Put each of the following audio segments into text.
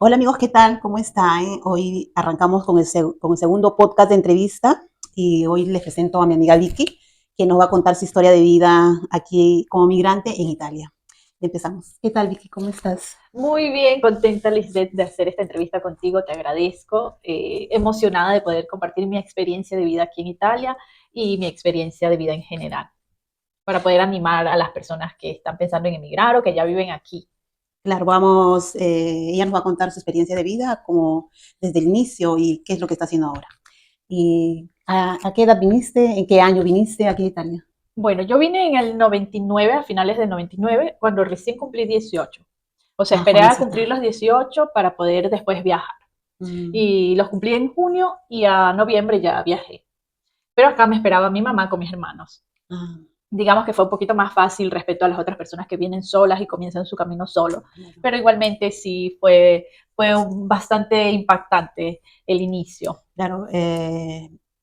Hola amigos, ¿qué tal? ¿Cómo están? Hoy arrancamos con el segundo podcast de entrevista y hoy les presento a mi amiga Vicky, que nos va a contar su historia de vida aquí como migrante en Italia. Empezamos. ¿Qué tal, Vicky? ¿Cómo estás? Muy bien, contenta Lisbeth de hacer esta entrevista contigo, te agradezco, emocionada de poder compartir mi experiencia de vida aquí en Italia y mi experiencia de vida en general, para poder animar a las personas que están pensando en emigrar o que ya viven aquí. Claro, ella nos va a contar su experiencia de vida como desde el inicio y qué es lo que está haciendo ahora. ¿Y a qué edad viniste? ¿En qué año viniste aquí a Italia? Bueno, yo vine en el 99, a finales del 99, cuando recién cumplí 18. O sea, Ah, esperé a cumplir jovencita. los 18 para poder después viajar. Mm, Y los cumplí en junio y a noviembre ya viajé. Pero acá me esperaba mi mamá con mis hermanos. ah, Digamos que fue un poquito más fácil respecto a las otras personas que vienen solas y comienzan su camino solo, claro. pero igualmente sí fue bastante impactante el inicio. Claro,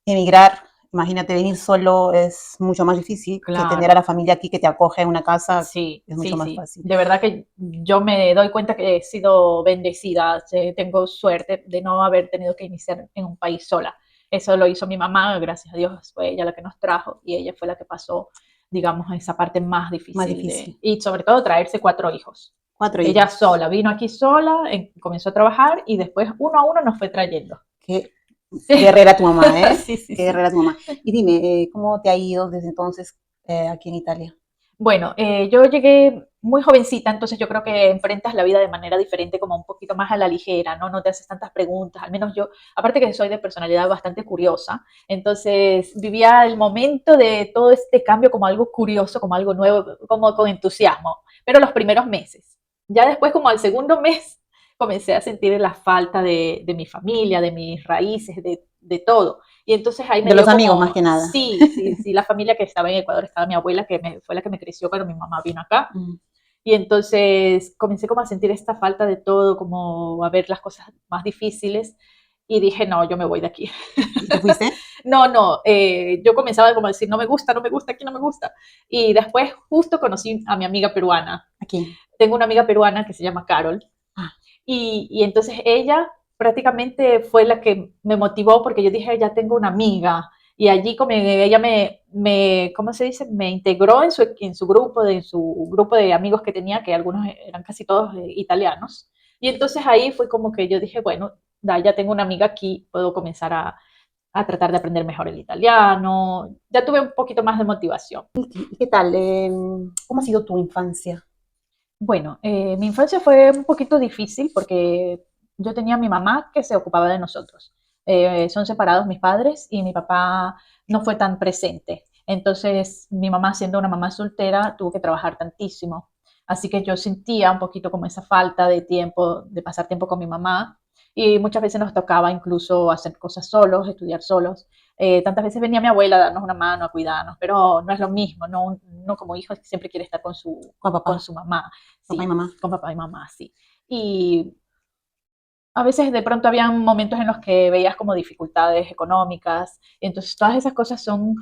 emigrar, imagínate, venir solo es mucho más difícil que tener a Claro, la familia aquí que te acoge en una casa, sí, es mucho sí, más sí. fácil. De verdad que yo me doy cuenta que he sido bendecida, tengo suerte de no haber tenido que iniciar en un país sola. Eso lo hizo mi mamá, gracias a Dios, fue ella la que nos trajo y ella fue la que pasó, digamos, esa parte más Más difícil difícil. y sobre todo traerse 4 hijos. Cuatro Ella hijos. sola, vino aquí sola, comenzó a trabajar y después uno a uno nos fue trayendo. Qué Sí, guerrera tu mamá, ¿eh? sí, sí, Qué sí. guerrera tu mamá. Y dime, ¿cómo te ha ido desde entonces aquí en Italia? Bueno, yo llegué muy jovencita, entonces yo creo que enfrentas la vida de manera diferente, como un poquito más a la ligera, ¿no? No te haces tantas preguntas, al menos yo, aparte que soy de personalidad bastante curiosa, entonces vivía el momento de todo este cambio como algo curioso, como algo nuevo, como con entusiasmo, pero los primeros meses. Ya después, como al segundo mes, comencé a sentir la falta de mi familia, de mis raíces, de todo. Y entonces ahí me De los dio amigos más como, que nada. sí, sí, sí, la familia que estaba en Ecuador, estaba mi abuela, fue la que me creció cuando mi mamá vino acá. Mm. Y entonces comencé como a sentir esta falta de todo, como a ver las cosas más difíciles. Y dije, no, yo me voy de aquí. ¿Y te fuiste? No, no, yo comenzaba como a decir, no me gusta, no me gusta, aquí no me gusta. Y después justo conocí a mi amiga peruana. ¿A quién? Tengo una amiga peruana que se llama Carol. Ah, Y entonces ella prácticamente fue la que me motivó porque yo dije, ya tengo una amiga. Y allí como ella ¿cómo se dice? Me integró en su grupo de amigos que tenía, que algunos eran casi todos italianos. Y entonces ahí fue como que yo dije, bueno, ya tengo una amiga aquí, puedo comenzar a tratar de aprender mejor el italiano. Ya tuve un poquito más de motivación. ¿y qué tal? ¿Cómo ha sido tu infancia? Bueno, mi infancia fue un poquito difícil porque yo tenía a mi mamá que se ocupaba de nosotros. Son separados mis padres y mi papá no fue tan presente. Entonces, mi mamá, siendo una mamá soltera, tuvo que trabajar tantísimo. Así que yo sentía un poquito como esa falta de tiempo, de pasar tiempo con mi mamá. Y muchas veces nos tocaba incluso hacer cosas solos, estudiar solos. Tantas veces venía mi abuela a darnos una mano, a cuidarnos, pero no es lo mismo, no, no como hijo que siempre quiere estar Con con papá, su mamá. papá y Sí, mamá. con papá y mamá, sí. Y a veces de pronto habían momentos en los que veías como dificultades económicas, entonces todas esas cosas son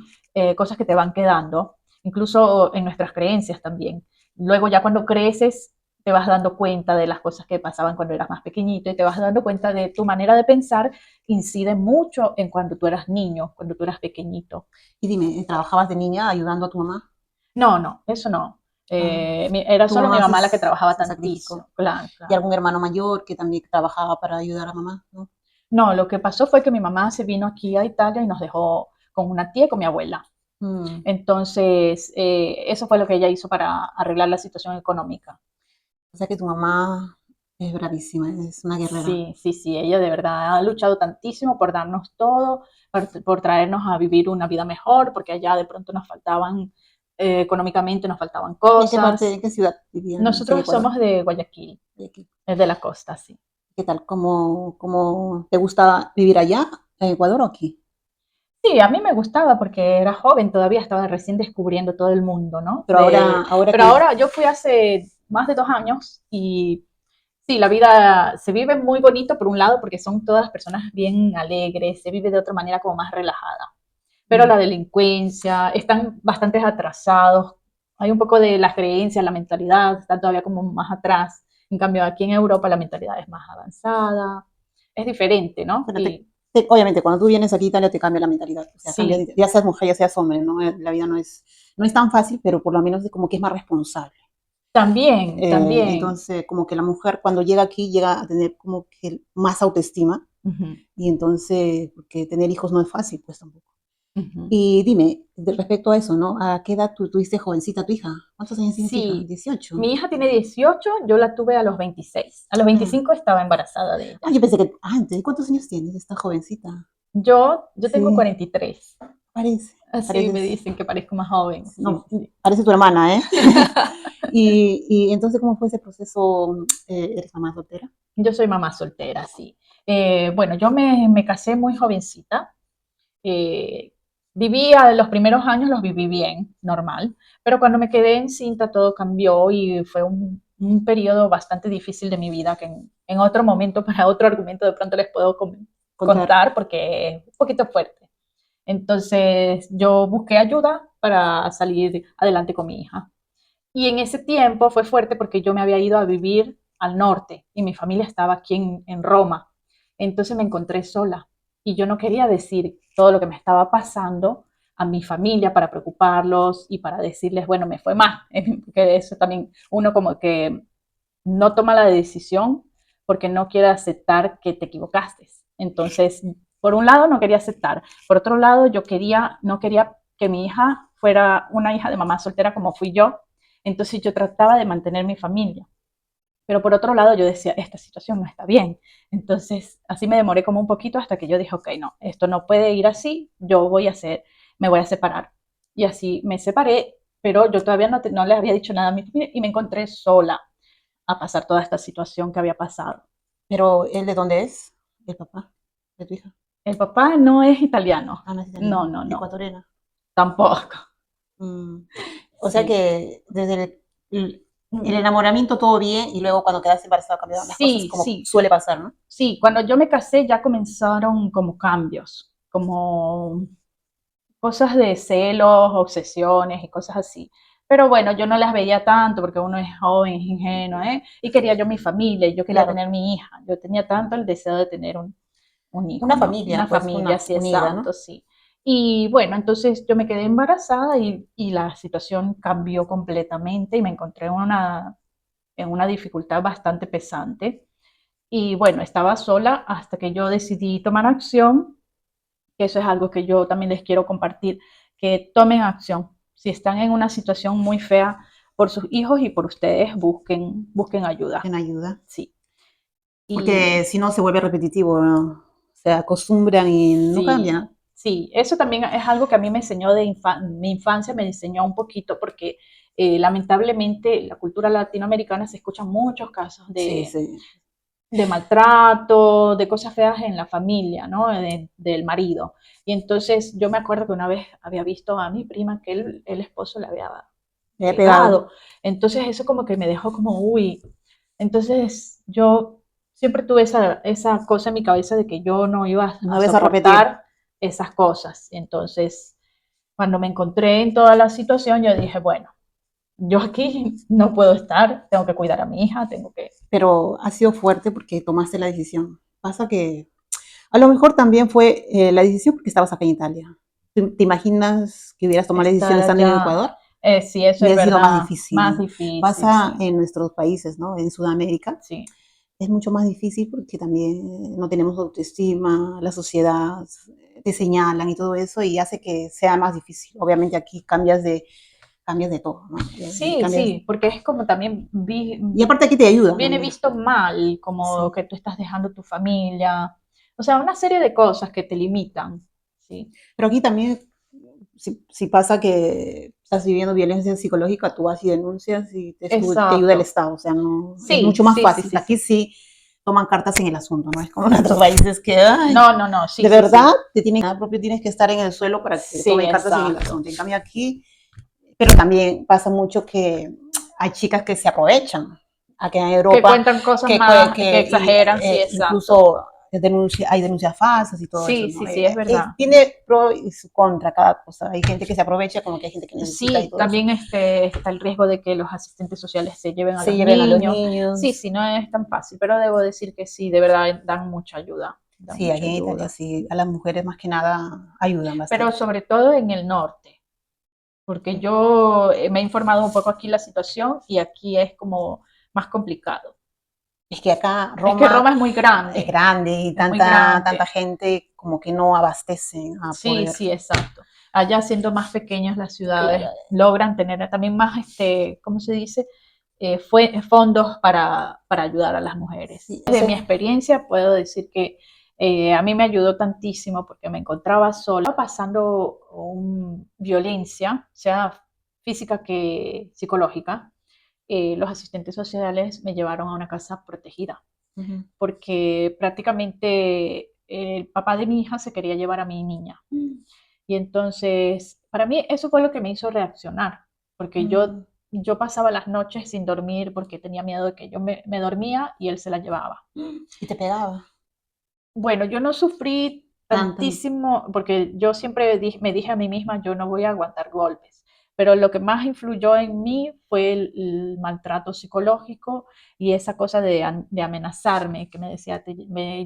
cosas que te van quedando, incluso en nuestras creencias también. Luego ya cuando creces te vas dando cuenta de las cosas que pasaban cuando eras más pequeñito y te vas dando cuenta de tu manera de pensar incide mucho en cuando tú eras niño, cuando tú eras pequeñito. Y dime, ¿trabajabas de niña ayudando a tu mamá? No, no, eso no. Ah, Era tu solo mi mamá mamá la que trabajaba se sacrificó. tantísimo. Claro, ¿Y claro. algún hermano mayor que también trabajaba para ayudar a mamá? ¿No? No, lo que pasó fue que mi mamá se vino aquí a Italia y nos dejó con una tía y con mi abuela. Mm. Entonces, eso fue lo que ella hizo para arreglar la situación económica. O sea que tu mamá es bravísima, es una guerrera. Sí, sí, sí, ella de verdad ha luchado tantísimo por darnos todo, por traernos a vivir una vida mejor, porque allá de pronto nos faltaban, económicamente nos faltaban ¿Y en qué parte, en cosas. qué ciudad vivían en Nosotros Ecuador? somos de Guayaquil, De aquí. es de la costa, sí. ¿Qué tal? ¿Cómo te gusta vivir allá, en Ecuador o aquí? Sí, a mí me gustaba porque era joven, todavía estaba recién descubriendo todo el mundo, ¿no? Pero ahora Pero que ahora yo fui hace más de 2 años y sí, la vida se vive muy bonito por un lado porque son todas personas bien alegres, se vive de otra manera como más relajada. Pero mm, la delincuencia, están bastante atrasados, hay un poco de las creencias, la mentalidad, está todavía como más atrás. En cambio, aquí en Europa la mentalidad es más avanzada, es diferente, ¿no? Bueno, obviamente, cuando tú vienes aquí a Italia te cambia la mentalidad. O sea, cambia, Sí, ya seas mujer, ya seas hombre, ¿no? La vida no es tan fácil, pero por lo menos es como que es más responsable. también. Entonces, como que la mujer cuando llega aquí llega a tener como que más autoestima. Ujú, Y entonces, porque tener hijos no es fácil, pues tampoco. ujú. Y dime, respecto a eso, ¿no? ¿A qué edad tú tuviste jovencita a tu hija? ¿Cuántos años tiene tu hija? Sí, 18. mi hija tiene 18, yo la tuve a los 26. A los Ah, 25 estaba embarazada de ella. yo pensé que antes. ¿Cuántos años tienes esta jovencita? Yo tengo Sí, 43. parece, Así me pareces, dicen que parezco más joven. Sí, no, sí, sí. parece tu hermana, ¿eh? Y entonces, ¿cómo fue ese proceso? ¿Eres mamá soltera? Yo soy mamá soltera, sí. Bueno, yo me casé muy jovencita. Eh, los primeros años los viví bien, normal, pero cuando me quedé encinta todo cambió y fue un periodo bastante difícil de mi vida que en otro momento, para otro argumento, de pronto les puedo Contar. contar porque es un poquito fuerte. Entonces yo busqué ayuda para salir adelante con mi hija. Y en ese tiempo fue fuerte porque yo me había ido a vivir al norte y mi familia estaba aquí en Roma. Entonces me encontré sola y yo no quería decir todo lo que me estaba pasando a mi familia para preocuparlos y para decirles, bueno, me fue mal, que eso también uno como que no toma la decisión porque no quiere aceptar que te equivocaste. Entonces, por un lado no quería aceptar, por otro lado no quería que mi hija fuera una hija de mamá soltera como fui yo, entonces yo trataba de mantener mi familia. Pero por otro lado yo decía, esta situación no está bien. Entonces así me demoré como un poquito hasta que yo dije, ok, no, esto no puede ir así, me voy a separar. Y así me separé, pero yo todavía no le había dicho nada a mi familia y me encontré sola a pasar toda esta situación que había pasado. ¿Pero él de dónde es? ¿El papá de tu hija? El papá no es italiano, Ah, no es no, italiano, no, no, ecuatoriana. tampoco. Mm. O sea Sí, que desde el enamoramiento todo bien y luego cuando quedas embarazada cambiaron las cosas sí, como sí, suele pasar, ¿no? sí. Cuando yo me casé ya comenzaron como cambios, como cosas de celos, obsesiones y cosas así. Pero bueno, yo no las veía tanto porque uno es joven, es ingenuo, ¿eh? Y quería yo mi familia, y yo quería Claro, tener mi hija. Yo tenía tanto el deseo de tener un hijo, una ¿no? Una familia, pues, familia, una sí, unida, exacto, ¿no? sí. Y bueno, entonces yo me quedé embarazada y la situación cambió completamente y me encontré en una dificultad bastante pesante. Y bueno, estaba sola hasta que yo decidí tomar acción, que eso es algo que yo también les quiero compartir, que tomen acción. Si están en una situación muy fea por sus hijos y por ustedes, busquen ayuda. En ayuda. Sí. Porque Y si no se vuelve repetitivo, ¿no? Se acostumbran y no sí, cambia. sí, eso también es algo que a mí me enseñó mi infancia, me enseñó un poquito porque lamentablemente la cultura latinoamericana se escuchan muchos casos Sí, sí. de maltrato, de cosas feas en la familia, ¿no? Del marido. Y entonces yo me acuerdo que una vez había visto a mi prima que el esposo le había Me he pegado. pegado. Entonces eso como que me dejó como, uy. Entonces yo siempre tuve esa cosa en mi cabeza de que yo no iba No a ves a repetir. soportar esas cosas. Entonces, cuando me encontré en toda la situación, yo dije, bueno, yo aquí no puedo estar, tengo que cuidar a mi hija, tengo que... Pero ha sido fuerte porque tomaste la decisión. Pasa que a lo mejor también fue la decisión porque estabas acá en Italia. ¿Te imaginas que hubieras tomado la decisión estar estando en allá. Ecuador? Sí, eso es Hubiera sido más verdad, más difícil. difícil, Pasa sí, en nuestros países, ¿no? En Sudamérica. sí. Es mucho más difícil porque también no tenemos autoestima, la sociedad te señalan y todo eso y hace que sea más difícil. Obviamente aquí cambias de todo, ¿no? Sí, Cambias, sí, porque es como también y aparte aquí te ayuda viene también. visto mal, como Sí. que tú estás dejando tu familia, o sea, una serie de cosas que te limitan, sí. Pero aquí también, si pasa que estás viviendo violencia psicológica, tú vas y denuncias y te ayuda el Exacto. Estado. O sea, no, es Sí, mucho más sí, sí, fácil. sí, Aquí sí. sí toman cartas en el asunto, ¿no? Es como en otros países que, ay, No, no, no, sí, de sí, verdad, sí. nada propio tienes que estar en el suelo para que Sí, tomen cartas en el exacto. asunto. En cambio aquí, pero también pasa mucho que hay chicas que se aprovechan aquí en Que Europa, cuentan cosas que, más, que exageran, sí, exacto. incluso hay denuncias falsas y todo eso, Sí, ¿no? sí, sí, es verdad. Tiene pro y su contra cada cosa. Hay gente que se aprovecha, como que hay gente que necesita y Sí, todo eso. también está el riesgo de que los asistentes sociales se lleven a Se los lleven a los niños. Sí, niños. sí, no es tan fácil, pero debo decir que sí, de verdad dan mucha ayuda, dan Sí, mucha aquí en Italia ayuda. sí, a las mujeres más que nada ayudan Pero bastante. sobre todo en el norte, porque yo me he informado un poco aquí la situación y aquí es como más complicado. Es que acá Es que Roma Roma es es grande y muy tanta grande. gente como que no abastecen a Sí, poder. sí, exacto. Allá siendo más pequeñas las ciudades Claro, logran tener también más, ¿cómo se dice? Fondos para ayudar a las mujeres. sí, De mi experiencia puedo decir que a mí me ayudó tantísimo porque me encontraba sola, pasando violencia, sea física que psicológica. Los asistentes sociales me llevaron a una casa protegida uh-huh. porque prácticamente el papá de mi hija se quería llevar a mi niña. Y entonces, para mí eso fue lo que me hizo reaccionar, porque yo pasaba las noches sin dormir porque tenía miedo de que yo me dormía y él se la llevaba. Y te pegaba Bueno, yo no sufrí tanto. tantísimo porque yo siempre me dije a mí misma, yo no voy a aguantar golpes, pero lo que más influyó en mí fue el maltrato psicológico y esa cosa de amenazarme, que me decía,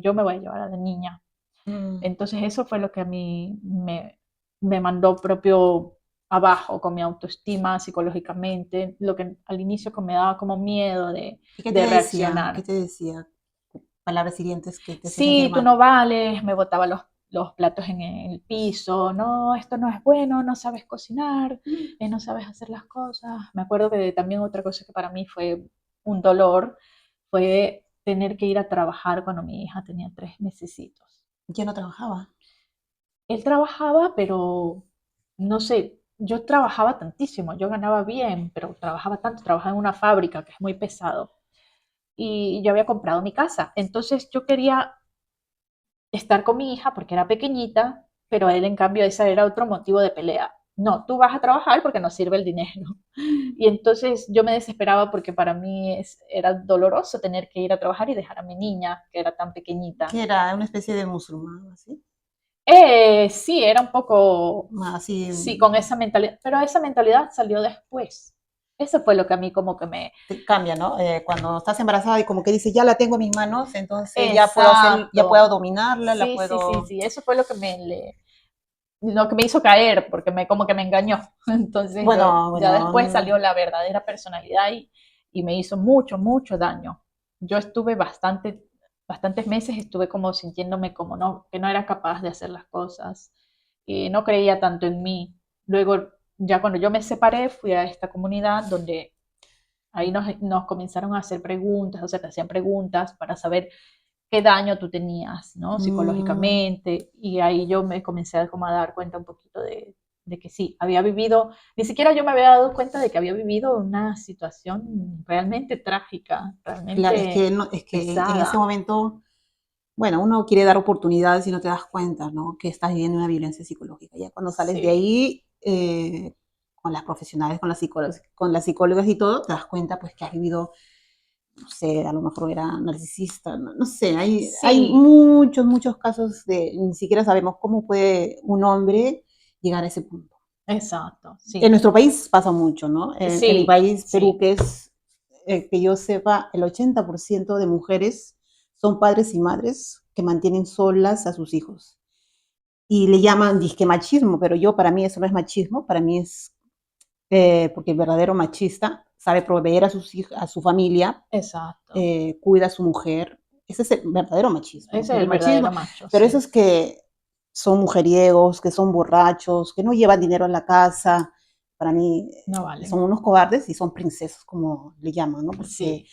yo me voy a llevar a la niña. Mm. Entonces eso fue lo que a mí me mandó propio abajo con mi autoestima psicológicamente, lo que al inicio me daba como miedo ¿Y qué te de decía? ¿Qué reaccionar. te decía? Palabras hirientes que te hacía sentir Sí, tú mal. no vales, me botaba los platos en el piso, no, esto no es bueno, no sabes cocinar, no sabes hacer las cosas. Me acuerdo que también otra cosa que para mí fue un dolor fue tener que ir a trabajar cuando mi hija tenía 3 mesecitos. Yo no trabajaba. Él trabajaba, pero no sé, yo trabajaba tantísimo, yo ganaba bien, pero trabajaba tanto, trabajaba en una fábrica que es muy pesado. Y yo había comprado mi casa. Entonces yo quería estar con mi hija porque era pequeñita, pero a él en cambio ese era otro motivo de pelea. No, tú vas a trabajar porque no sirve el dinero. Y entonces yo me desesperaba porque para mí era doloroso tener que ir a trabajar y dejar a mi niña, que era tan pequeñita. Que era una especie de musulmán, así. Sí, era un poco, Así sí, con esa mentalidad, pero esa mentalidad salió después. Eso fue lo que a mí como que me... te cambia, ¿no? Cuando estás embarazada y como que dices, ya la tengo en mis manos, entonces ya puedo hacer, ya puedo Exacto. dominarla, la Sí, sí, sí, puedo. sí, eso fue lo que me hizo caer, porque como que me engañó. Entonces Bueno, ya bueno, después salió la verdadera personalidad y me hizo mucho, mucho daño. Yo estuve bastantes meses, estuve como sintiéndome como no, que no era capaz de hacer las cosas y no creía tanto en mí. Luego, ya cuando yo me separé, fui a esta comunidad donde ahí nos comenzaron a hacer preguntas, o sea, te hacían preguntas para saber qué daño tú tenías, ¿no? mm, Psicológicamente, y ahí yo me comencé como a dar cuenta un poquito de que sí, había vivido, ni siquiera yo me había dado cuenta de que había vivido una situación realmente trágica, claro, es que, realmente no, es que en ese pesada. momento, bueno, uno quiere dar oportunidades y no te das cuenta, ¿no? Que estás viviendo una violencia psicológica. Ya cuando sales de Sí, ahí, con las profesionales, con las psicólogas y todo, te das cuenta pues que has vivido, no sé, a lo mejor era narcisista, no, no sé, hay sí, muchos casos de, ni siquiera sabemos cómo puede un hombre llegar a ese punto. exacto, En sí, nuestro país pasa mucho, ¿no? En mi sí, país, Perú, sí, que es, que yo sepa, el 80% de mujeres son padres y madres que mantienen solas a sus hijos. Y le llaman disque machismo, pero yo, para mí eso no es machismo, para mí es porque el verdadero machista sabe proveer a, sus hijos, a su familia, exacto. cuida a su mujer. Ese es el verdadero machismo. Ese es Pero el el machismo, verdadero macho, pero sí. esos que son mujeriegos, que son borrachos, que no llevan dinero en la casa, para mí No son valen. unos cobardes y son princesas, como le llaman, ¿no? Porque Sí,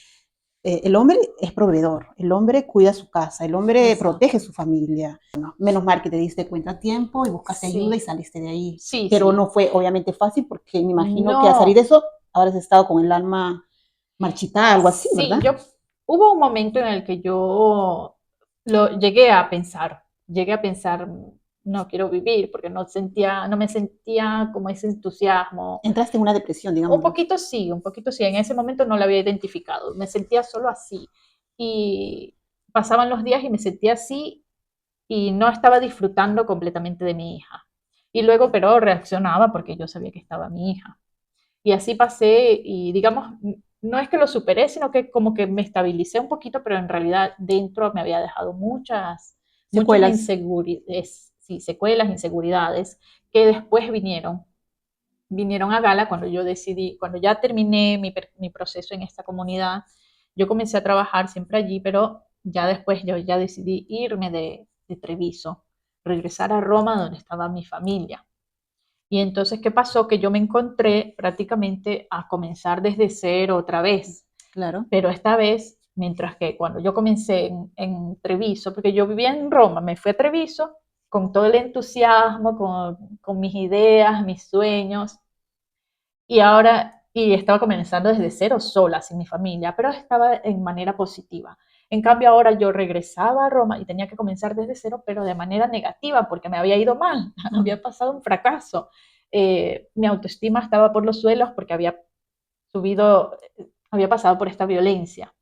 el hombre es proveedor, el hombre cuida su casa, el hombre protege exacto. su familia. Bueno, menos mal que te diste cuenta a tiempo y buscaste ayuda y Sí, saliste de ahí. sí, Pero sí. no fue obviamente fácil porque me imagino que a salir de No, eso habrás estado con el alma marchitada, algo así, sí, ¿verdad? hubo un momento en el que yo lo llegué a pensar, no quiero vivir porque no me sentía como ese entusiasmo. Entraste en una depresión, digámoslo. Un poquito sí, en ese momento no lo había identificado, me sentía solo así. Y pasaban los días y me sentía así y no estaba disfrutando completamente de mi hija. Y luego, pero reaccionaba porque yo sabía que estaba mi hija. Y así pasé y digamos, no es que lo superé, sino que como que me estabilicé un poquito, pero en realidad dentro me había dejado muchas Secuelas. inseguridades, sí, secuelas, inseguridades, que después vinieron a gala cuando yo decidí, cuando ya terminé mi proceso en esta comunidad, yo comencé a trabajar siempre allí, pero ya después yo ya decidí irme de Treviso, regresar a Roma donde estaba mi familia. Y entonces, ¿qué pasó? Que yo me encontré prácticamente a comenzar desde cero otra vez, Claro. pero esta vez, mientras que cuando yo comencé en Treviso, porque yo vivía en Roma, me fui a Treviso con todo el entusiasmo, con mis ideas, mis sueños, y ahora, y estaba comenzando desde cero sola, sin mi familia, pero estaba en manera positiva. En cambio, ahora yo regresaba a Roma y tenía que comenzar desde cero, pero de manera negativa, porque me había ido mal, había pasado un fracaso. Mi autoestima estaba por los suelos porque subido, había pasado por esta violencia.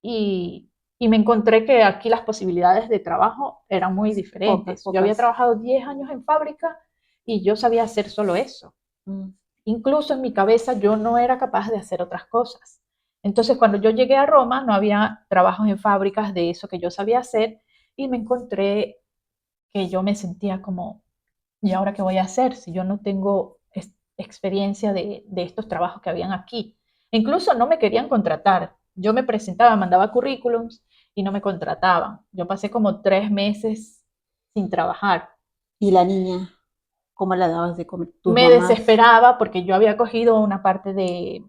Y, y me encontré que aquí las posibilidades de trabajo eran muy Pocas, diferentes. Yo había pocas. trabajado 10 años en fábrica y yo sabía hacer solo eso. Mm. Incluso en mi cabeza yo no era capaz de hacer otras cosas. Entonces, cuando yo llegué a Roma, no había trabajos en fábricas de eso que yo sabía hacer y me encontré que yo me sentía como, ¿y ahora qué voy a hacer si yo no tengo experiencia de estos trabajos que habían aquí? Incluso no me querían contratar. Yo me presentaba, mandaba currículums y no me contrataban. Yo pasé como 3 meses sin trabajar. ¿Y la niña? ¿Cómo la dabas de comer? ¿Tus Me mamás? desesperaba porque yo había cogido una parte de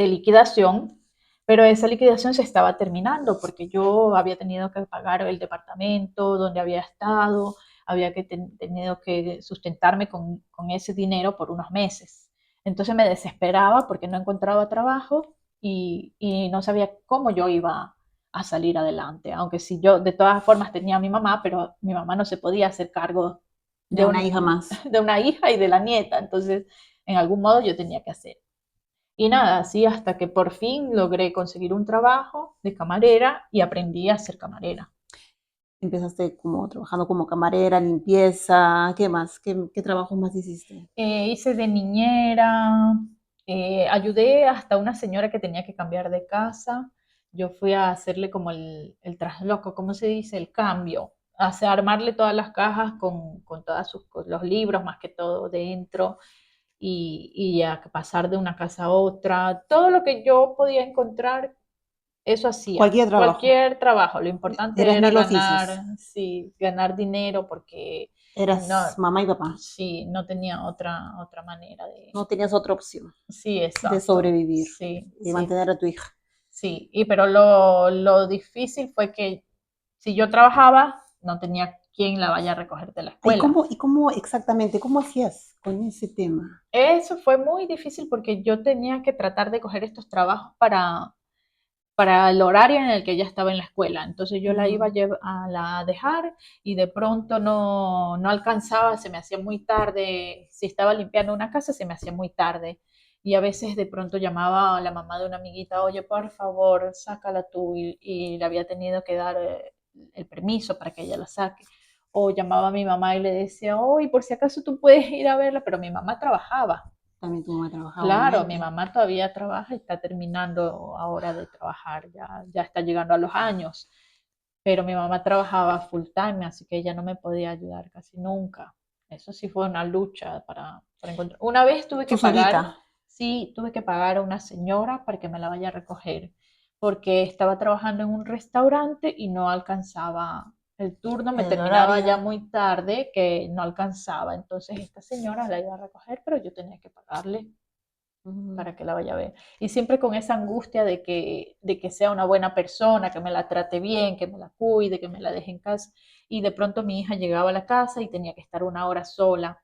liquidación, pero esa liquidación se estaba terminando porque yo había tenido que pagar el departamento donde había estado, había tenido que sustentarme con ese dinero por unos meses. Entonces me desesperaba porque no encontraba trabajo y no sabía cómo yo iba a salir adelante, aunque si yo de todas formas tenía a mi mamá, pero mi mamá no se podía hacer cargo De de, una hija más. de una hija y de la nieta, entonces en algún modo yo tenía que hacer. Y nada, así hasta que por fin logré conseguir un trabajo de camarera y aprendí a ser camarera. Empezaste como trabajando como camarera, limpieza, ¿qué más? ¿Qué trabajos más hiciste? Hice de niñera, ayudé hasta una señora que tenía que cambiar de casa. Yo fui a hacerle como el trasloco, ¿cómo se dice? El cambio. Armarle todas las cajas con todos los libros, más que todo dentro, y a pasar de una casa a otra. Todo lo que yo podía encontrar. Eso hacía, Cualquier trabajo. cualquier trabajo. Lo importante Eras era mil oficios. ganar, sí, ganar dinero porque Eras no, mamá y papá. sí, no tenía otra manera de, No tenías otra opción sí, de exacto, sobrevivir sí, y sí, mantener a tu hija. sí. Pero lo difícil fue que si yo trabajaba, no tenía quien la vaya a recoger de la escuela. Y cómo exactamente, cómo hacías con ese tema? Eso fue muy difícil porque yo tenía que tratar de coger estos trabajos para el horario en el que ella estaba en la escuela. Entonces yo la iba Mm. a dejar y de pronto no alcanzaba, se me hacía muy tarde. Si estaba limpiando una casa, se me hacía muy tarde. Y a veces de pronto llamaba a la mamá de una amiguita, oye, por favor, sácala tú. Y le había tenido que dar el permiso para que ella la saque. O llamaba a mi mamá y le decía, oye, por si acaso tú puedes ir a verla, pero mi mamá trabajaba. También tu mamá trabajaba, Claro, mi obviamente. mamá todavía trabaja, está terminando ahora de trabajar, ya está llegando a los años, pero mi mamá trabajaba full time, así que ella no me podía ayudar casi nunca. Eso sí fue una lucha para encontrar. Una vez tuve Tú que solita. pagar, sí, tuve que pagar a una señora para que me la vaya a recoger, porque estaba trabajando en un restaurante y no alcanzaba el turno, me El terminaba ya horario. muy tarde que no alcanzaba. Entonces esta señora la iba a recoger, pero yo tenía que pagarle Mm. para que la vaya a ver. Y siempre con esa angustia de que sea una buena persona, que me la trate bien, que me la cuide, que me la deje en casa. Y de pronto mi hija llegaba a la casa y tenía que estar una hora sola.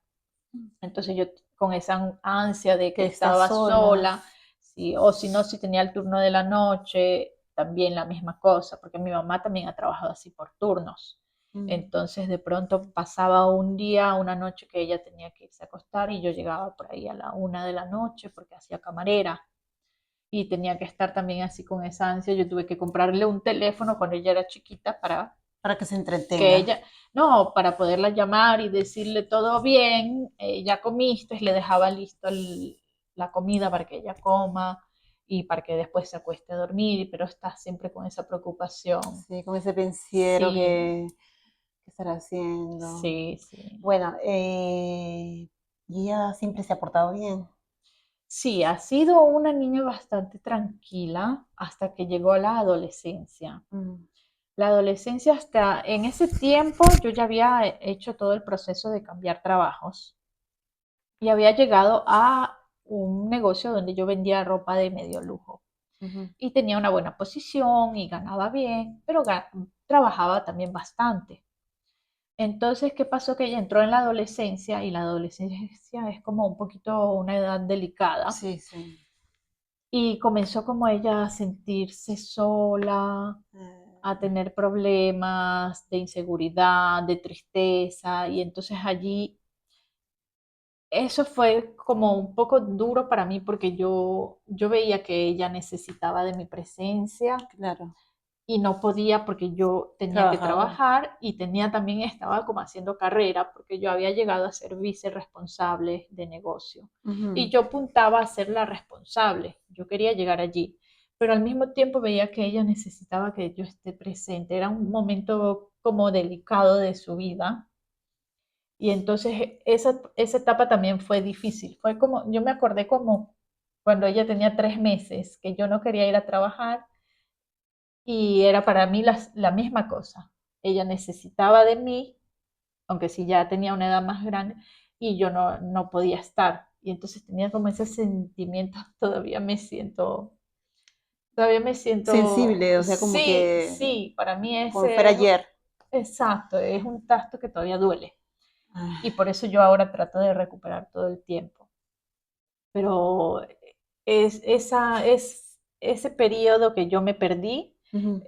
Entonces yo con esa ansia de Que que estás estaba sola. sola, sí, o si no, si tenía el turno de la noche, también la misma cosa, porque mi mamá también ha trabajado así por turnos. Mm. Entonces de pronto pasaba un día, una noche que ella tenía que irse a acostar y yo llegaba por ahí a la 1 de la noche porque hacía camarera. y tenía que estar también así con esa ansia. Yo tuve que comprarle un teléfono cuando ella era chiquita Para que se que entretenga. ella, no, para poderla llamar y decirle todo bien, ya comiste, le dejaba listo la comida para que ella coma y para que después se acueste a dormir, pero está siempre con esa preocupación. Sí, con ese pensiero Sí, que estará haciendo. sí, sí. Bueno, y ella siempre se ha portado bien. Sí, ha sido una niña bastante tranquila hasta que llegó a la adolescencia. Mm, La adolescencia hasta en ese tiempo yo ya había hecho todo el proceso de cambiar trabajos y había llegado a un negocio donde yo vendía ropa de medio lujo ujú. y tenía una buena posición y ganaba bien, pero trabajaba también bastante. Entonces, ¿qué pasó? Que ella entró en la adolescencia y la adolescencia es como un poquito una edad delicada Sí, sí. y comenzó como ella a sentirse sola, a Eh, tener problemas de inseguridad, de tristeza y entonces allí eso fue como un poco duro para mí porque yo veía que ella necesitaba de mi presencia claro, y no podía porque yo tenía que trabajaba. trabajar y tenía también, estaba como haciendo carrera porque yo había llegado a ser vice responsable de negocio y Ujú. yo apuntaba a ser la responsable, yo quería llegar allí, pero al mismo tiempo veía que ella necesitaba que yo esté presente, era un momento como delicado de su vida y entonces esa etapa también fue difícil. Fue como, yo me acordé como cuando ella tenía 3 meses, que yo no quería ir a trabajar y era para mí la misma cosa. Ella necesitaba de mí, aunque sí ya tenía una edad más grande, y yo no podía estar. Y entonces tenía como ese sentimiento, todavía me siento, Sensible, o sea, como sí, que, sí, para mí como si fuera ese, ayer. exacto, es un tacto que todavía duele. Y Ah, por eso yo ahora trato de recuperar todo el tiempo. Pero es ese periodo que yo me perdí, ujú.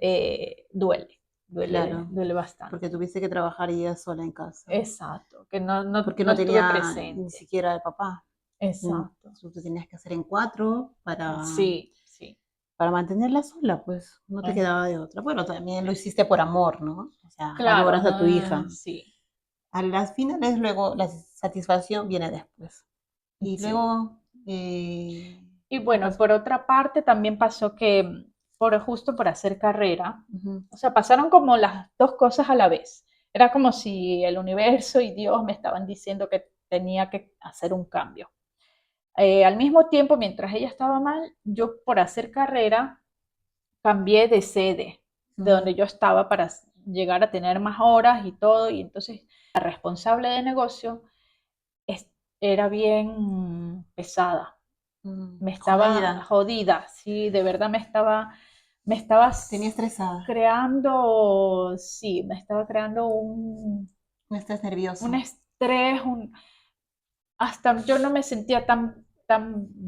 duele, Claro, duele porque bastante. tuviste que trabajar ella sola en casa, Exacto, que no, porque no no estuve tenía ni presente. siquiera el papá. Exacto. Tú te tenías que hacer en cuatro Sí, sí. para mantenerla sola, pues no te eh, quedaba de otra. Bueno, también lo hiciste por amor, ¿no? O sea, Claro, adoras a tu no, hija. sí, A las finales luego la satisfacción viene después. Y sí. luego, Y ¿qué bueno, pasó? por otra parte también pasó que justo por hacer carrera, Ujú, o sea, pasaron como las dos cosas a la vez. Era como si el universo y Dios me estaban diciendo que tenía que hacer un cambio. Al mismo tiempo, mientras ella estaba mal, yo por hacer carrera cambié de sede de ujú, donde yo estaba para llegar a tener más horas y todo. Y entonces la responsable de negocio era bien pesada, me estaba jodida, jodida, sí, de verdad me estaba tenía estresada, creando, sí, me estaba creando un estrés un nervioso. estrés, hasta yo no me sentía tan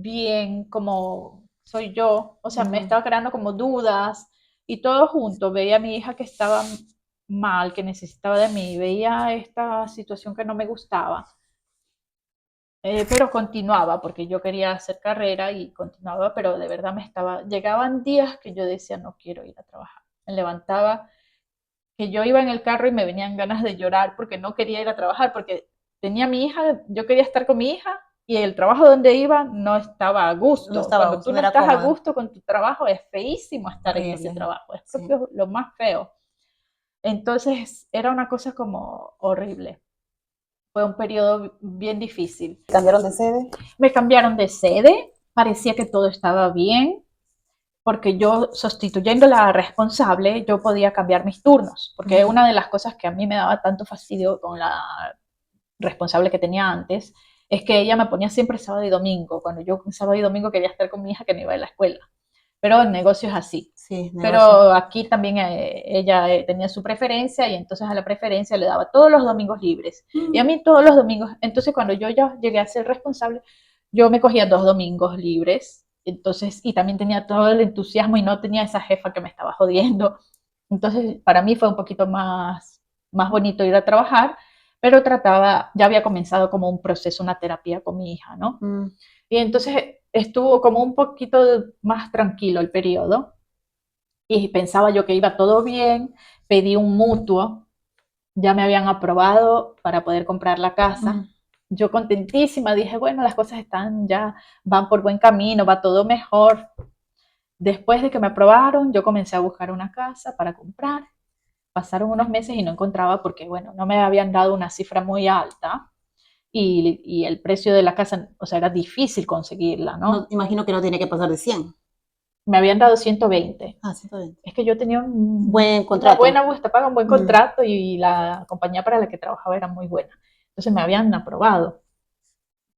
bien como soy yo, o sea, me Ujú. estaba creando como dudas y todo junto, veía a mi hija que estaba mal, que necesitaba de mí, veía esta situación que no me gustaba. Pero continuaba porque yo quería hacer carrera y continuaba, pero de verdad llegaban días que yo decía no quiero ir a trabajar. Me levantaba, que yo iba en el carro y me venían ganas de llorar porque no quería ir a trabajar, porque tenía a mi hija, yo quería estar con mi hija y el trabajo donde iba no estaba a No gusto. estaba, Cuando tú no no era estás a cómoda, gusto con tu trabajo es feísimo estar en ese horrible, trabajo, es sí. propio lo más feo. Entonces era una cosa como horrible. Fue un periodo bien difícil. ¿Cambiaron de sede? Me cambiaron de sede, parecía que todo estaba bien, porque yo sustituyendo la responsable, yo podía cambiar mis turnos, porque Ujú. una de las cosas que a mí me daba tanto fastidio con la responsable que tenía antes, es que ella me ponía siempre sábado y domingo, cuando yo sábado y domingo quería estar con mi hija que no iba a la escuela, pero el negocio es así. Sí, negocio. Pero aquí también ella tenía su preferencia y entonces a la preferencia le daba todos los domingos libres. Y a Mm, mí todos los domingos, entonces cuando yo ya llegué a ser responsable, yo me cogía 2 domingos libres. Entonces, y también tenía todo el entusiasmo y no tenía esa jefa que me estaba jodiendo. Entonces, para mí fue un poquito más bonito ir a trabajar, pero ya había comenzado como un proceso, una terapia con mi hija, ¿no? mm, Y entonces estuvo como un poquito más tranquilo el periodo y pensaba yo que iba todo bien, pedí un mutuo, ya me habían aprobado para poder comprar la casa. Yo contentísima dije, bueno, las cosas están ya, van por buen camino, va todo mejor. Después de que me aprobaron, yo comencé a buscar una casa para comprar. Pasaron unos meses y no encontraba porque, bueno, no me habían dado una cifra muy alta y el precio de la casa, o sea, era difícil conseguirla, No, ¿no? imagino que no tiene que pasar de 100. Me habían dado 120. Ah, 120. Es que yo tenía Buen una contrato. buena te paga un buen contrato y la compañía para la que trabajaba era muy buena. Entonces me habían aprobado.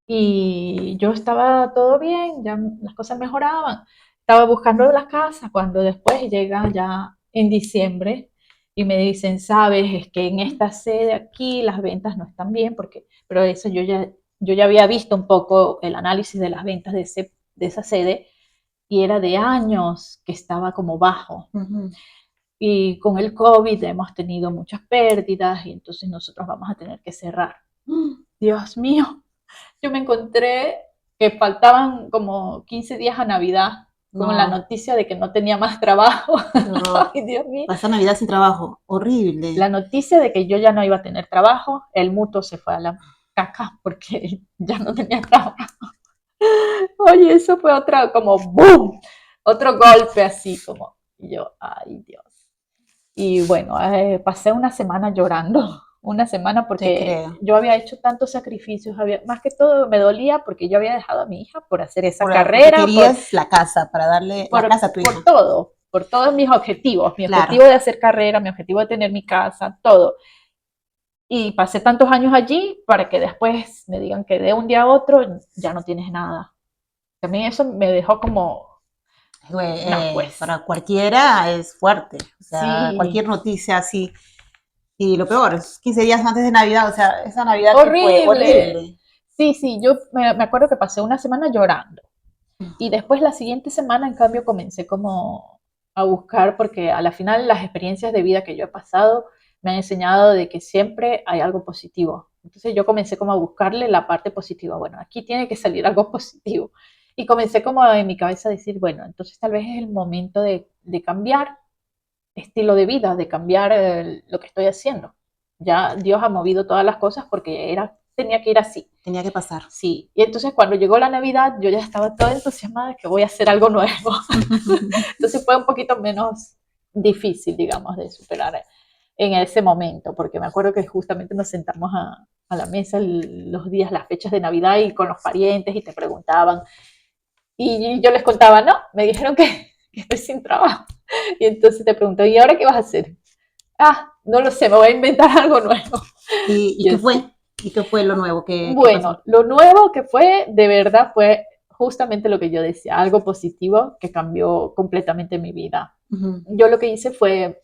Y yo estaba todo bien, ya las cosas mejoraban. Estaba buscando las casas cuando después llega ya en diciembre y me dicen, sabes, es que en esta sede aquí las ventas no están bien, porque, pero eso yo ya había visto un poco el análisis de las ventas de esa sede y era de años que estaba como bajo. Y con el COVID hemos tenido muchas pérdidas y entonces nosotros vamos a tener que cerrar. Dios mío, yo me encontré que faltaban como 15 días a Navidad con la No, noticia de que no tenía más trabajo. qué horror. Ay, Dios mío. Pasar Navidad sin trabajo, horrible. La noticia de que yo ya no iba a tener trabajo, el mutuo se fue a la caca porque ya no tenía trabajo. Oye, eso fue otra, como boom, otro golpe así como, y yo, ay Dios. Y bueno, pasé una semana llorando, una semana Te porque creo. yo había hecho tantos sacrificios, más que todo me dolía porque yo había dejado a mi hija por hacer esa Porque carrera, querías la casa, para darle la casa a tu hija. por todos mis objetivos, mi Claro. objetivo de hacer carrera, mi objetivo de tener mi casa, todo. Y pasé tantos años allí para que después me digan que de un día a otro ya no tienes nada. También eso me dejó como, no, pues, Para cualquiera es fuerte. O sea, sí, cualquier noticia así. Y lo peor, es 15 días antes de Navidad, o sea, esa Navidad que fue horrible. horrible. Sí, sí, yo me acuerdo que pasé una semana llorando. Y después la siguiente semana, en cambio, comencé como a buscar, porque a la final las experiencias de vida que yo he pasado me han enseñado de que siempre hay algo positivo. Entonces yo comencé como a buscarle la parte positiva. Bueno, aquí tiene que salir algo positivo. Y comencé como en mi cabeza a decir, bueno, entonces tal vez es el momento de cambiar estilo de vida, de cambiar lo que estoy haciendo. Ya Dios ha movido todas las cosas porque tenía que ir así. Tenía que pasar. Sí, y entonces cuando llegó la Navidad yo ya estaba toda entusiasmada de que voy a hacer algo nuevo. Entonces fue un poquito menos difícil, digamos, de superar en ese momento, porque me acuerdo que justamente nos sentamos a la mesa los días, las fechas de Navidad y con los parientes y te preguntaban. Y yo les contaba, no, me dijeron que estoy sin trabajo. Y entonces te pregunto, ¿y ahora qué vas a hacer? Ah, no lo sé, me voy a inventar algo nuevo. ¿Y Y qué así. fue? ¿Y qué fue lo nuevo? ¿Qué pasó? Bueno, lo nuevo que fue, de verdad, fue justamente lo que yo decía, algo positivo que cambió completamente mi vida. Yo lo que hice fue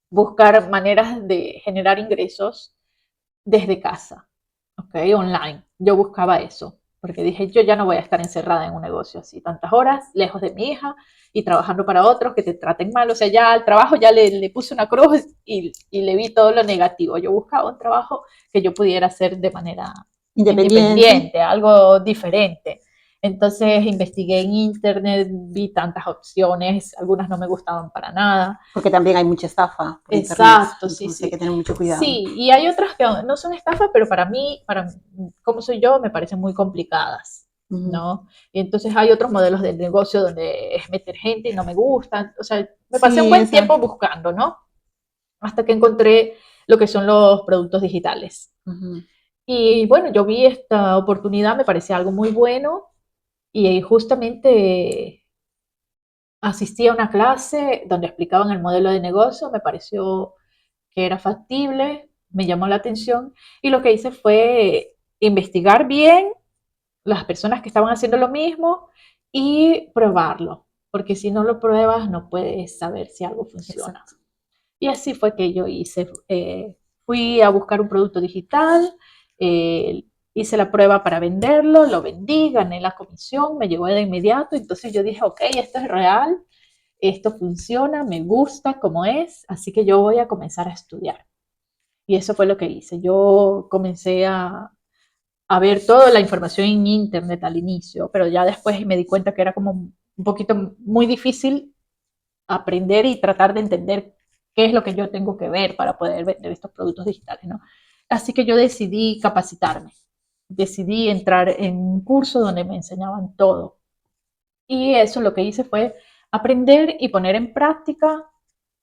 buscar maneras de generar ingresos desde casa, ¿ok? Online. Yo buscaba eso, porque dije, yo ya no voy a estar encerrada en un negocio así tantas horas, lejos de mi hija y trabajando para otros que te traten mal. O sea, ya al trabajo ya le puse una cruz y le vi todo lo negativo. Yo buscaba un trabajo que yo pudiera hacer de manera Independiente. independiente, algo diferente. Entonces investigué en internet, vi tantas opciones, algunas no me gustaban para nada. Porque también hay mucha estafa por internet. Exacto, sí, Entonces hay sí. que tener mucho cuidado. Sí, y hay otras que no son estafas, pero para mí, como soy yo, me parecen muy complicadas, ¿no? Y entonces hay otros modelos de negocio donde es meter gente y no me gustan. O sea, me pasé un Sí, buen esa. tiempo buscando, ¿no? Hasta que encontré lo que son los productos digitales. Y bueno, yo vi esta oportunidad, me parecía algo muy bueno y justamente asistí a una clase donde explicaban el modelo de negocio, me pareció que era factible, me llamó la atención y lo que hice fue investigar bien las personas que estaban haciendo lo mismo y probarlo, porque si no lo pruebas no puedes saber si algo funciona. Exacto. Y así fue que yo hice, fui a buscar un producto digital, hice la prueba para venderlo, lo vendí, gané la comisión, me llegó de inmediato, entonces yo dije, ok, esto es real, esto funciona, me gusta como es, así que yo voy a comenzar a estudiar. Y eso fue lo que hice. Yo comencé a a ver toda la información en internet al inicio, pero ya después me di cuenta que era como un poquito muy difícil aprender y tratar de entender qué es lo que yo tengo que ver para poder vender estos productos digitales, ¿no? Así que yo decidí capacitarme, decidí entrar en un curso donde me enseñaban todo. Y eso lo que hice fue aprender y poner en práctica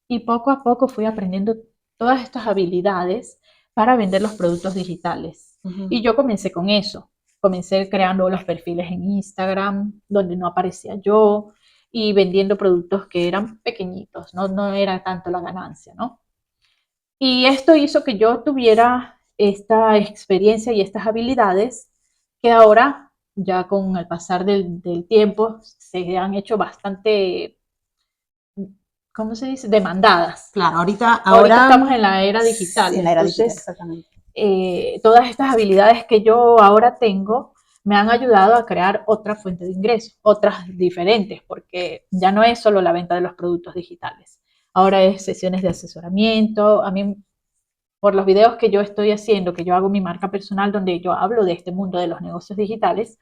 y poco a poco fui aprendiendo todas estas habilidades para vender los productos digitales. Y yo comencé con eso. Comencé creando los perfiles en Instagram, donde no aparecía yo, y vendiendo productos que eran pequeñitos, no era tanto la ganancia, ¿no? Y esto hizo que yo tuviera esta experiencia y estas habilidades que ahora, ya con el pasar del tiempo, se han hecho bastante, ¿cómo se dice? Demandadas. Claro, ahorita, Ahorita ahora estamos en la era digital, en la era digital, entonces exactamente. todas estas habilidades que yo ahora tengo me han ayudado a crear otra fuente de ingresos, otras diferentes, porque ya no es solo la venta de los productos digitales. Ahora es sesiones de asesoramiento. A mí, por los videos que yo estoy haciendo, que yo hago mi marca personal, donde yo hablo de este mundo de los negocios digitales,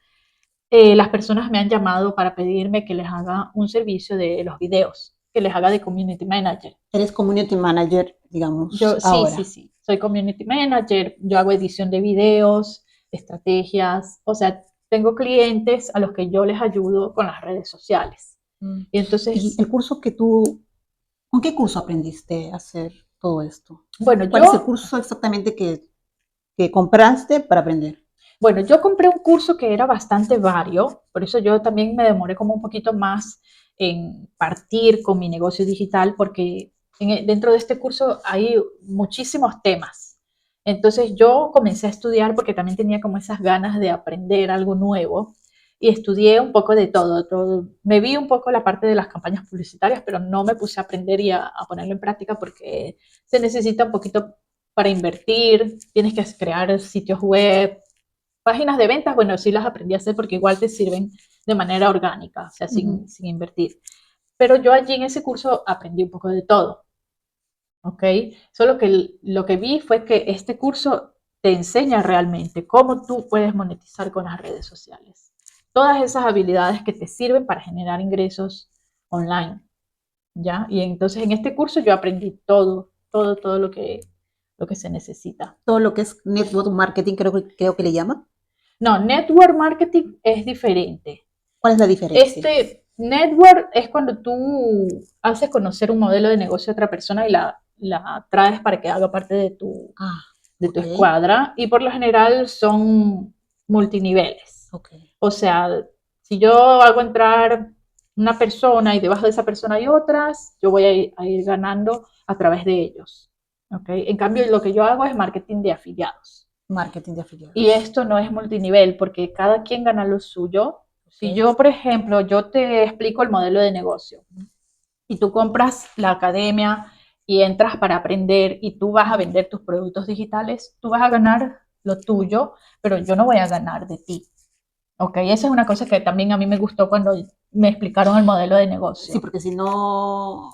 las personas me han llamado para pedirme que les haga un servicio de los videos, que les haga de community manager. Eres community manager, digamos, Yo, sí, sí, ahora. sí. Soy community manager, yo hago edición de videos, estrategias, o sea, tengo clientes a los que yo les ayudo con las redes sociales. Mm. Y Y entonces, el curso que tú, ¿con qué curso aprendiste a hacer todo esto? bueno, ¿Cuál es el yo, curso exactamente que compraste para aprender? bueno, yo compré un curso que era bastante vario, por eso yo también me demoré como un poquito más en partir con mi negocio digital, porque dentro de este curso hay muchísimos temas. Entonces yo comencé a estudiar porque también tenía como esas ganas de aprender algo nuevo y estudié un poco de todo, todo. Me vi un poco la parte de las campañas publicitarias, pero no me puse a aprender y a ponerlo en práctica porque se necesita un poquito para invertir, tienes que crear sitios web, páginas de ventas, bueno, sí las aprendí a hacer porque igual te sirven de manera orgánica, o sea, sin invertir. Pero yo allí en ese curso aprendí un poco de todo, ¿ok? Solo que lo que vi fue que este curso te enseña realmente cómo tú puedes monetizar con las redes sociales. Todas esas habilidades que te sirven para generar ingresos online, ¿ya? Y entonces en este curso yo aprendí todo lo que se necesita. Todo lo que es network marketing, creo que le llama. No, network marketing es diferente. ¿Cuál es la diferencia? Este network es cuando tú haces conocer un modelo de negocio a otra persona y la traes para que haga parte Ah, de tu ok, escuadra, y por lo general son multiniveles. ok. O sea, si yo hago entrar una persona y debajo de esa persona hay otras, yo voy a ir ganando a través de ellos. ¿Okay? En cambio, lo que yo hago es marketing de afiliados. Marketing de Y afiliados. esto no es multinivel porque cada quien gana lo suyo. Si Ok. yo, por ejemplo, yo te explico el modelo de negocio y tú compras la academia y entras para aprender y tú vas a vender tus productos digitales, tú vas a ganar lo tuyo, pero yo no voy a ganar de ti. ¿Ok? Esa es una cosa que también a mí me gustó cuando me explicaron el modelo de Sí, negocio. porque si no,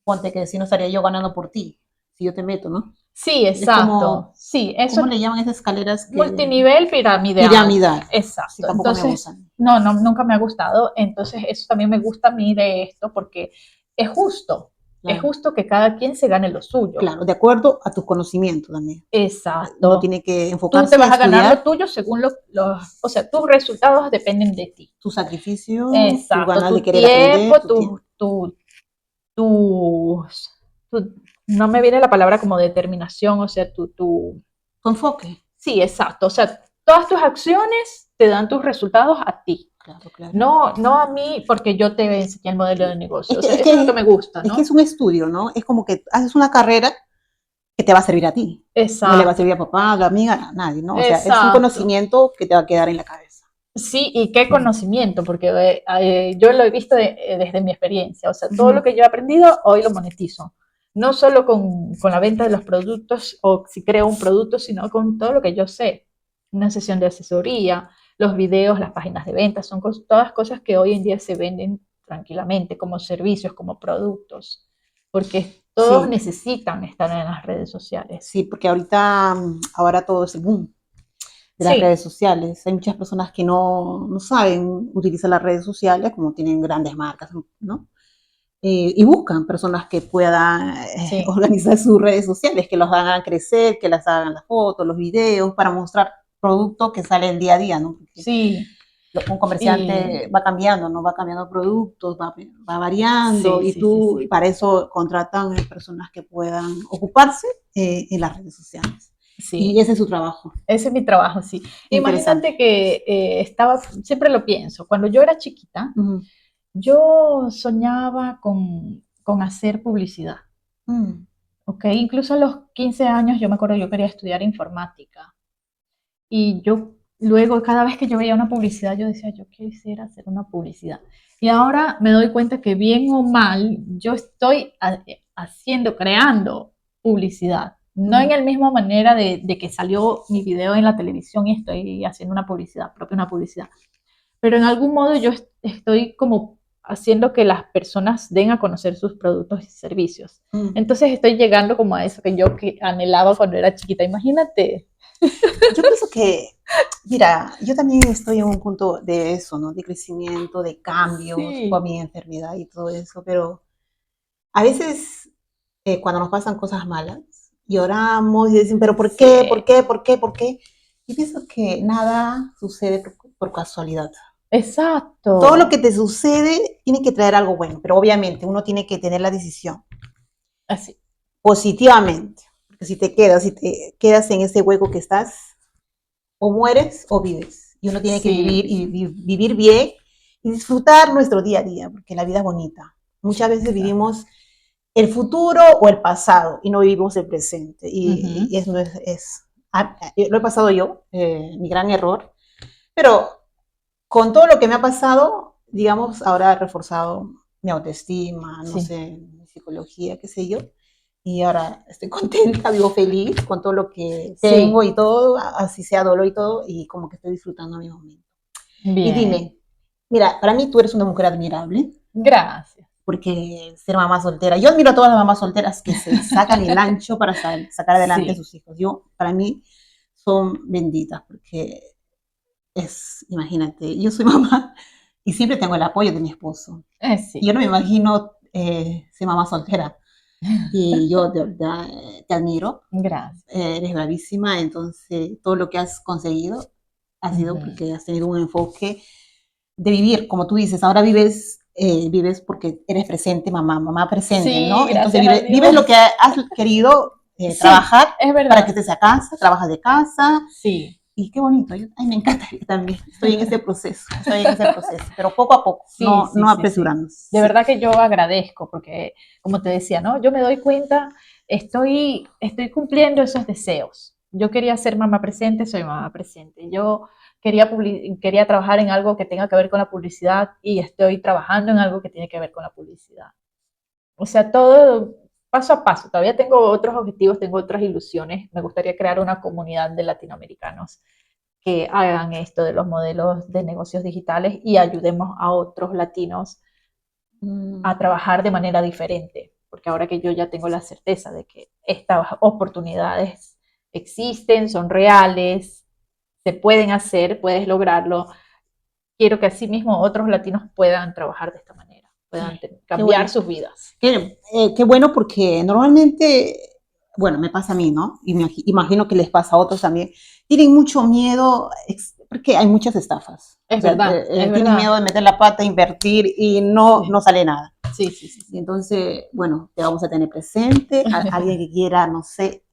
ponte que si no estaría yo ganando por ti, si yo te meto, ¿no? Sí, Es exacto. como, Sí, eso ¿cómo le llaman esas escaleras que multinivel piramidal. piramidal? Sí, Exacto. tampoco me Entonces, gustan. no, nunca me ha gustado. Entonces, eso también me gusta a mí de esto porque es justo. Es Claro, justo que cada quien se gane lo suyo. claro, de acuerdo a tus conocimientos también. Uno Exacto. tiene que Tú te enfocarse a vas a ganar lo estudiar tuyo según o sea, tus resultados dependen de ti. tu sacrificio, tus Exacto. ganas de Tu querer tiempo, aprender, tu tiempo. tus, no me viene la palabra como determinación, o sea, Tu enfoque. sí, exacto, o sea, todas tus acciones te dan tus resultados a ti, Claro, claro. no a mí porque yo te enseñé el modelo de negocio, Es o que, sea, es eso es lo que que, me gusta, es que ¿no? es un estudio, ¿no? Es como que haces una carrera que te va a servir a ti. No le va a Exacto, servir a papá, a la amiga, a nadie, ¿no? O sea, es un exacto. conocimiento que te va a quedar en la cabeza. Sí, y qué conocimiento, porque yo lo he visto desde mi experiencia, o sea, todo lo Ujú. que yo he aprendido hoy lo monetizo. No solo con la venta de los productos o si creo un producto, sino con todo lo que yo sé. Una sesión de asesoría, los videos, las páginas de venta, son todas cosas que hoy en día se venden tranquilamente como servicios, como productos, porque todos Sí, necesitan estar en las redes sociales. sí, porque ahora todo es el boom de las Sí, redes sociales. Hay muchas personas que no saben utilizar las redes sociales, como tienen grandes marcas, ¿no? Y buscan personas que puedan sí, organizar sus redes sociales, que los hagan crecer, que las hagan las fotos, los videos, para mostrar productos que salen día a día, ¿no? Porque sí. un Y comerciante va cambiando, ¿no? Va cambiando productos, va variando, sí, y sí, sí, tú, sí. para eso contratan personas que puedan ocuparse en las redes sociales. Y Sí, ese es su trabajo. ese es mi trabajo, sí. Interesante. Imagínate que siempre lo pienso, cuando yo era chiquita, Uh yo soñaba con hacer publicidad, -huh. ¿ok? Incluso a los 15 años yo me acuerdo yo quería estudiar informática y yo luego cada vez que yo veía una publicidad yo decía, yo quisiera hacer una publicidad. Y ahora me doy cuenta que bien o mal yo estoy haciendo, creando publicidad. No en Uh la misma manera de que salió mi video en la televisión y estoy haciendo una publicidad, propia una publicidad, pero en algún modo yo estoy como haciendo que las personas den a conocer sus productos y servicios. -huh. Entonces estoy llegando como a eso que yo anhelaba cuando era chiquita. Imagínate. Yo pienso que, mira, yo también estoy en un punto de eso, ¿no? De crecimiento, de cambios por Sí, mi enfermedad y todo eso, pero a veces cuando nos pasan cosas malas, lloramos y decimos, pero ¿por qué? ¿Por sí, qué? ¿Por qué? ¿Por qué? Y pienso que nada sucede por casualidad. Todo lo que exacto. te sucede tiene que traer algo bueno, pero obviamente uno tiene que tener la decisión Así. positivamente, porque si te quedas en ese hueco que estás, o mueres o vives. Y uno tiene que vivir Sí, y vivir bien y disfrutar nuestro día a día, porque la vida es bonita. Muchas veces exacto. vivimos el futuro o el pasado y no vivimos el presente. Y Ujú. eso no lo he pasado yo, mi gran error, pero con todo lo que me ha pasado, digamos, ahora he reforzado mi autoestima, no Sí, sé, mi psicología, qué sé yo. Y ahora estoy contenta, vivo feliz con todo lo que tengo sí, y todo, así sea dolor y todo, y como que estoy disfrutando mi momento. Y bien. dime, mira, para mí tú eres una mujer admirable, Gracias. porque ser mamá soltera, yo admiro a todas las mamás solteras que se sacan el ancho para sacar adelante a Sí, sus hijos. Yo, para mí, son benditas, porque imagínate, yo soy mamá y siempre tengo el apoyo de mi esposo. Yo sí. no me imagino ser mamá soltera. Y yo de verdad te admiro, Gracias. eres bravísima, entonces todo lo que has conseguido ha sido Ujú. porque has tenido un enfoque de vivir, como tú dices, ahora vives porque eres presente, mamá presente, Sí, ¿no? Entonces gracias a vives lo Dios. que has querido Sí, trabajar es para que verdad. estés a casa, trabajas de casa, Sí, y qué bonito, ay, me encanta, yo también estoy en ese proceso, pero poco a poco, sí, sí, no sí, sí. apresurarnos, De sí. verdad que yo agradezco porque, como te decía, ¿no? Yo me doy cuenta, estoy cumpliendo esos deseos. Yo quería ser mamá presente, soy mamá presente. Yo quería trabajar en algo que tenga que ver con la publicidad y estoy trabajando en algo que tiene que ver con la publicidad. O sea, todo paso a paso. Todavía tengo otros objetivos, tengo otras ilusiones. Me gustaría crear una comunidad de latinoamericanos que hagan esto de los modelos de negocios digitales y ayudemos a otros latinos a Mm, trabajar de manera diferente, porque ahora que yo ya tengo la certeza de que estas oportunidades existen, son reales, se pueden hacer, puedes lograrlo, quiero que asimismo otros latinos puedan trabajar de esta manera, puedan qué cambiar bueno. sus vidas. Qué bueno porque normalmente, bueno, me pasa a mí, ¿no? Y me imagino que les pasa a otros también. Tienen mucho miedo, porque hay muchas estafas. O sea, Es tienen miedo verdad. de meter la pata, invertir y no Sí, sale nada. sí, sí, sí, Y sí. entonces, bueno, te vamos a tener presente. Alguien que quiera, no sé,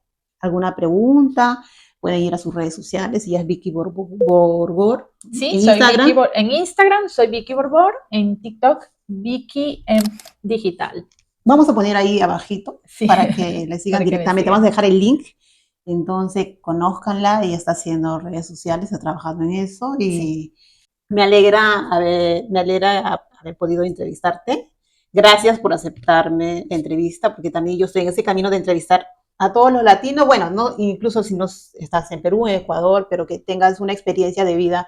alguna pregunta, puede ir a sus redes sociales. Ella es Vicky Borbor Sí, en soy Vicky, Instagram. en Instagram soy Vicky Borbor, en TikTok Vicky en Digital. Vamos a poner ahí abajito Sí, para que le sigan para que me directamente. Vamos a sigan. dejar el link. Entonces, conózcanla. Ella está haciendo redes sociales, está trabajando en eso. Sí. Y me alegra haber podido entrevistarte. Gracias por aceptarme la entrevista, porque también yo estoy en ese camino de entrevistar a todos los latinos. Bueno, no, incluso si no estás en Perú, en Ecuador, pero que tengas una experiencia de vida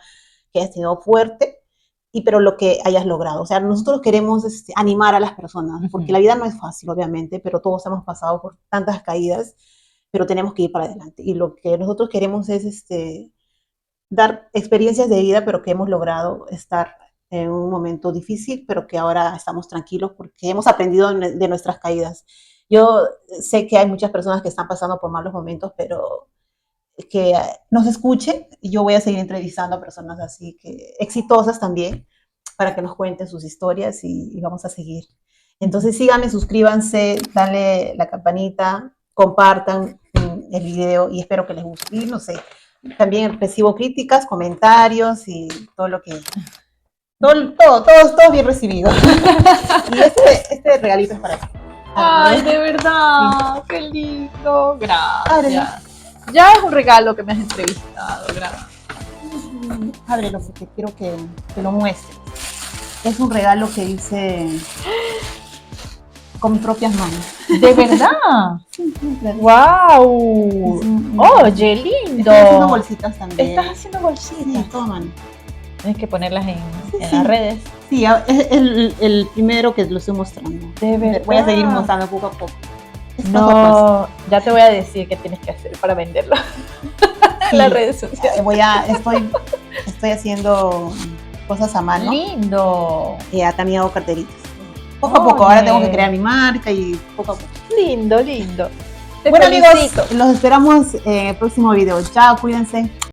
que hayas tenido fuerte pero lo que hayas logrado. O sea, nosotros queremos animar a las personas, porque Ujú. la vida no es fácil, obviamente, pero todos hemos pasado por tantas caídas, pero tenemos que ir para adelante. Y lo que nosotros queremos es dar experiencias de vida, pero que hemos logrado estar en un momento difícil, pero que ahora estamos tranquilos porque hemos aprendido de nuestras caídas. Yo sé que hay muchas personas que están pasando por malos momentos, pero que nos escuchen. Y yo voy a seguir entrevistando a personas así, que exitosas también, para que nos cuenten sus historias y vamos a seguir. Entonces síganme, suscríbanse, dale la campanita, compartan el video y espero que les guste. Y no sé, también recibo críticas, comentarios y todo lo que... Todo bien recibido. Y este regalito es para ti. Ay, de verdad, sí. Qué lindo, gracias. Ya es un regalo que me has entrevistado, gracias. Ábrelo porque quiero que lo muestres. Es un regalo que hice con mis propias manos. ¿De verdad? Sí, ¡Wow! Oye, lindo. Estoy haciendo bolsitas también. ¿Estás haciendo bolsitas? Sí, todo mano. Tienes que ponerlas en las redes. Sí, es el primero que lo estoy mostrando. De verdad. Voy a seguir mostrando poco a poco. No, ya te voy a decir qué tienes que hacer para venderlo en las redes sociales. Estoy haciendo cosas a mano. Lindo. Y también hago carteritas. Poco a poco, ahora tengo que crear mi marca y poco a poco. Lindo, lindo. Bueno amigos, los esperamos en el próximo video. Chao, cuídense.